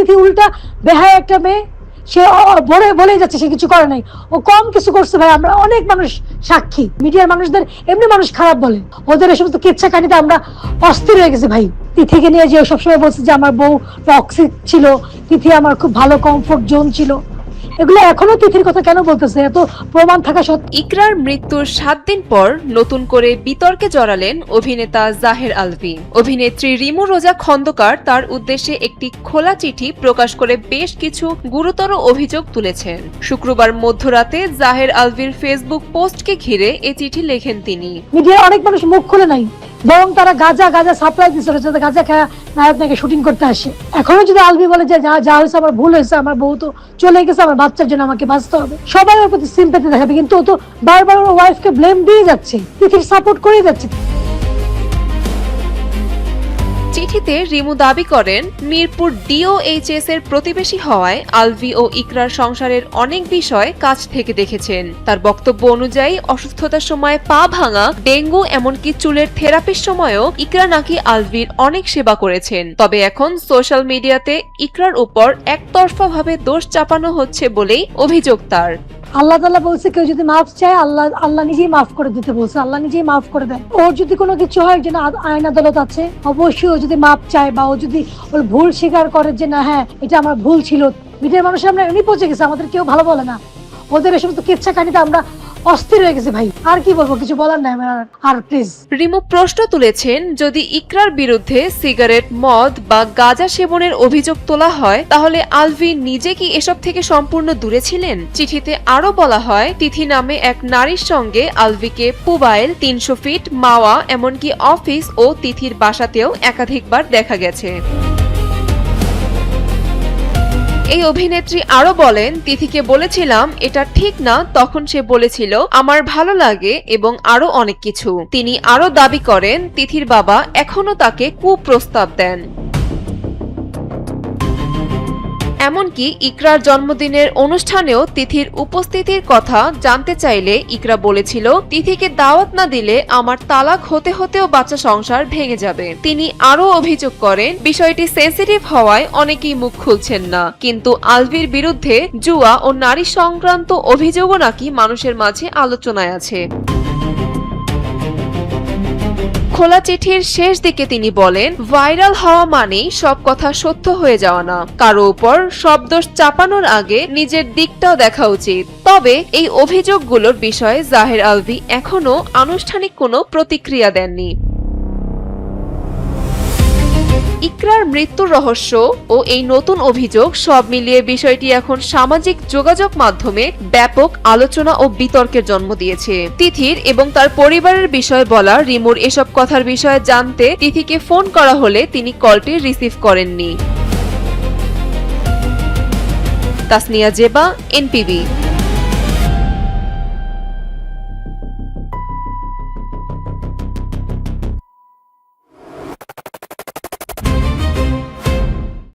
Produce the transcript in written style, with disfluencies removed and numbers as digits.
তিথি উল্টা বেহায় একটা মেয়ে, সে বলে যাচ্ছে সে কিছু করে নাই, ও কম কিছু করছে ভাই। আমরা অনেক মানুষ সাক্ষী, মিডিয়ার মানুষদের এমনি মানুষ খারাপ বলে, ওদের এই সমস্ত কিচ্ছা কাহিনীতে আমরা অস্থির হয়ে গেছি ভাই। তিথিকে নিয়ে যে সবসময় বলছে যে আমার বউ টক্সিক ছিল, তিথি আমার খুব ভালো কমফোর্ট জোন ছিল, এগুলো এখনো তিথির কথা কেন বলতেছে এত প্রমাণ থাকা সত্ত্বেও? ইকরার মৃত্যুর 7 দিন পর নতুন করে বিতর্কে জড়ালেন অভিনেতা জাহের আলভী। অভিনেত্রী রিমু রোজা খন্দকার তার উদ্দেশ্যে একটি খোলা চিঠি প্রকাশ করে বেশ কিছু গুরুতর অভিযোগ তুলেছেন। শুক্রবার মধ্যরাতে জাহের আলভীর ফেসবুক পোস্টকে ঘিরে এ চিঠি লেখেন তিনি। মিডিয়ার অনেক মানুষ মুখ খুলে নাই, বরং তারা গাঁজা সাপ্লাই দিচ্ছিল যাতে গাঁজা খায় নায়ক নাকি শুটিং করতে আসে। এখনো যদি আলভী বলে যে যা হয়েছে আমার ভুল হয়েছে, আমার বউ তো চলে গেছে, আমার বাচ্চার জন্য আমাকে বাঁচতে হবে, সবাই ওর প্রতি সিম্প্যাথি দেখাবে, কিন্তু ও তো বারবার ওর ওয়াইফকে ব্লেম দিয়ে যাচ্ছে, তিথির সাপোর্ট করে যাচ্ছে। চিঠিতে রিমু দাবি করেন, মিরপুর ডিওএইচএস এর প্রতিবেশী হওয়ায় আলভী ও ইকরার সংসারের অনেক বিষয় কাছ থেকে দেখেছেন। তার বক্তব্য অনুযায়ী অসুস্থতার সময় পা ভাঙা, ডেঙ্গু এমনকি চুলের থেরাপির সময়ও ইকরা নাকি আলভীর অনেক সেবা করেছেন। তবে এখন সোশ্যাল মিডিয়াতে ইকরার উপর একতরফাভাবে দোষ চাপানো হচ্ছে বলেই অভিযোগ তার। আল্লাহ তাআলা বলছে কেউ যদি মাফ চায় আল্লাহ নিজেই মাফ করে দিতে বলছে, আল্লাহ নিজেই মাফ করে দেয়। ওর যদি কোনো কিছু হয়, যে আইন আদালত আছে, অবশ্যই ও যদি মাফ চায় বা ও যদি ওর ভুল স্বীকার করে যে না হ্যাঁ এটা আমার ভুল ছিল। মিডিয়ার মানুষ আমরা এমনি পৌঁছে গেছে, আমাদের কেউ ভালো বলে না, ওদের এই সমস্ত কিচ্ছা কাহিনীতে আমরা অস্থির হয়ে গেছে ভাই। আর কি বলবো, কিছু বলার নাই আর প্লিজ। রিমু প্রশ্ন তুলেছেন, যদি ইকরার বিরুদ্ধে সিগারেট, মদ বা গাঁজা সেবনের অভিযোগ তোলা হয় তাহলে আলভী নিজে কি এসব থেকে সম্পূর্ণ দূরে ছিলেন? চিঠিতে আরো বলা হয়, তিথি নামে এক নারীর সঙ্গে আলভীকে পুবাইল, 300 ফিট, মাওয়া এমনকি অফিস ও তিথির বাসাতেও একাধিকবার দেখা গেছে। এই অভিনেত্রী আরো বলেন, তিথিকে বলেছিলাম এটা ঠিক না, তখন সে বলেছিল আমার ভালো লাগে এবং আরো অনেক কিছু। তিনি আরো দাবি করেন, তিথির বাবা এখনো তাকে কুপ্রস্তাব দেন। এমনকি ইকরার জন্মদিনের অনুষ্ঠানেও তিথির উপস্থিতির কথা জানতে চাইলে ইকরা বলেছিল, তিথিকে দাওয়াত না দিলে আমার তালাক হতে হতেও বাচ্চা সংসার ভেঙে যাবে। তিনি আরো অভিযোগ করেন, বিষয়টি সেন্সিটিভ হওয়ায় অনেকেই মুখ খুলছেন না, কিন্তু আলভীর বিরুদ্ধে জুয়া ও নারী সংক্রান্ত অভিযোগও নাকি মানুষের মাঝে আলোচনায় আছে। খোলা চিঠির শেষ দিকে তিনি বলেন, ভাইরাল হওয়া মানেই সব কথা সত্য হয়ে যাওয়া না, কারো উপর সব দোষ চাপানোর আগে নিজের দিকটাও দেখা উচিত। তবে এই অভিযোগগুলোর বিষয়ে জাহের আলভী এখনো আনুষ্ঠানিক কোনো প্রতিক্রিয়া দেননি। ইকরার মৃত্যুর রহস্য ও এই নতুন অভিযোগ সব মিলিয়ে বিষয়টি এখন সামাজিক যোগাযোগ মাধ্যমে ব্যাপক আলোচনা ও বিতর্কের জন্ম দিয়েছে। তিথির এবং তার পরিবারের বিষয় বলা রিমুর এসব কথার বিষয়ে জানতে তিথিকে ফোন করা হলে তিনি কলটি রিসিভ করেননি। তাসনিয়া জেবা, এনপিবি।